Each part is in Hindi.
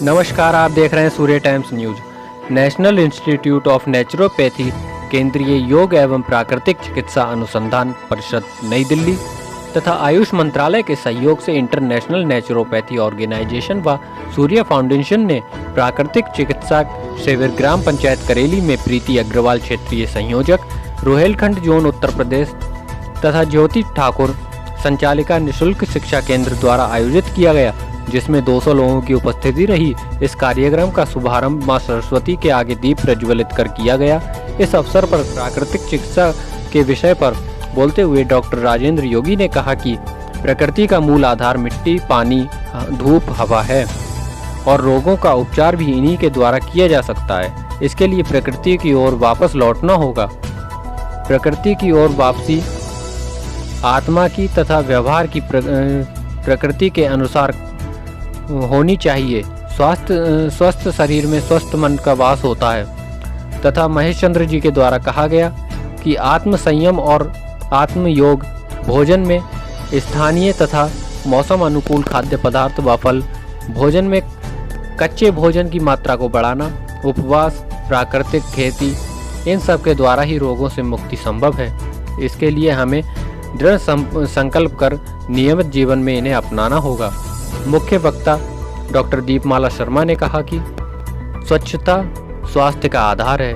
नमस्कार, आप देख रहे हैं Surya Times News. National Institute of Naturopathy, केंद्रीय योग एवं प्राकृतिक चिकित्सा अनुसंधान परिषद नई दिल्ली तथा आयुष मंत्रालय के सहयोग से इंटरनेशनल नेचुरोपैथी ऑर्गेनाइजेशन व सूर्य फाउंडेशन ने प्राकृतिक चिकित्सा शिविर ग्राम पंचायत करेली में प्रीति अग्रवाल क्षेत्रीय संयोजक, रोहेलखंड जोन उत्तर प्रदेश तथा ज्योति ठाकुर संचालिका निशुल्क शिक्षा केंद्र द्वारा आयोजित किया गया, जिसमें 200 लोगों की उपस्थिति रही। इस कार्यक्रम का शुभारंभ मां सरस्वती के आगे दीप प्रज्वलित कर किया गया। इस अवसर पर प्राकृतिक चिकित्सा के विषय पर बोलते हुए डॉक्टर राजेंद्र योगी ने कहा कि प्रकृति का मूल आधार मिट्टी, पानी, धूप, हवा है और रोगों का उपचार भी इन्हीं के द्वारा किया जा सकता है। इसके लिए प्रकृति की ओर वापस लौटना होगा। प्रकृति की ओर वापसी आत्मा की तथा व्यवहार की प्रकृति के अनुसार होनी चाहिए। स्वस्थ शरीर में स्वस्थ मन का वास होता है तथा महेश चंद्र जी के द्वारा कहा गया कि आत्म संयम और आत्म योग भोजन में स्थानीय तथा मौसम अनुकूल खाद्य पदार्थ व फल, भोजन में कच्चे भोजन की मात्रा को बढ़ाना, उपवास, प्राकृतिक खेती, इन सब के द्वारा ही रोगों से मुक्ति संभव है। इसके लिए हमें दृढ़ संकल्प कर नियमित जीवन में इन्हें अपनाना होगा। मुख्य वक्ता डॉक्टर दीपमाला शर्मा ने कहा कि स्वच्छता स्वास्थ्य का आधार है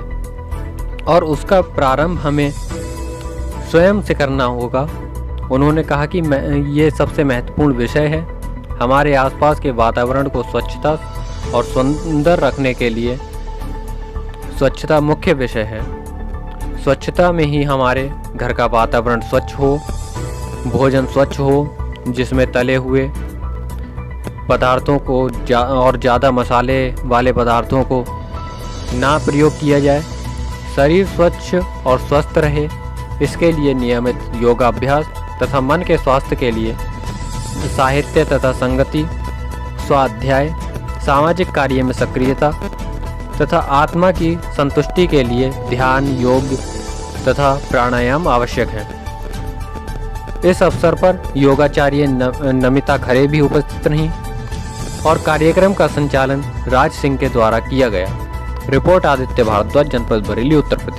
और उसका प्रारंभ हमें स्वयं से करना होगा। उन्होंने कहा कि ये सबसे महत्वपूर्ण विषय है। हमारे आसपास के वातावरण को स्वच्छता और सुंदर रखने के लिए स्वच्छता मुख्य विषय है। स्वच्छता में ही हमारे घर का वातावरण स्वच्छ हो, भोजन स्वच्छ हो, जिसमें तले हुए पदार्थों को और ज़्यादा मसाले वाले पदार्थों को ना प्रयोग किया जाए, शरीर स्वच्छ और स्वस्थ रहे। इसके लिए नियमित योगाभ्यास तथा मन के स्वास्थ्य के लिए साहित्य तथा संगति, स्वाध्याय, सामाजिक कार्य में सक्रियता तथा आत्मा की संतुष्टि के लिए ध्यान, योग तथा प्राणायाम आवश्यक है। इस अवसर पर योगाचार्य नमिता खरे भी उपस्थित रहीं और कार्यक्रम का संचालन राज सिंह के द्वारा किया गया। रिपोर्ट आदित्य भारद्वाज, जनपद बरेली, उत्तर प्रदेश।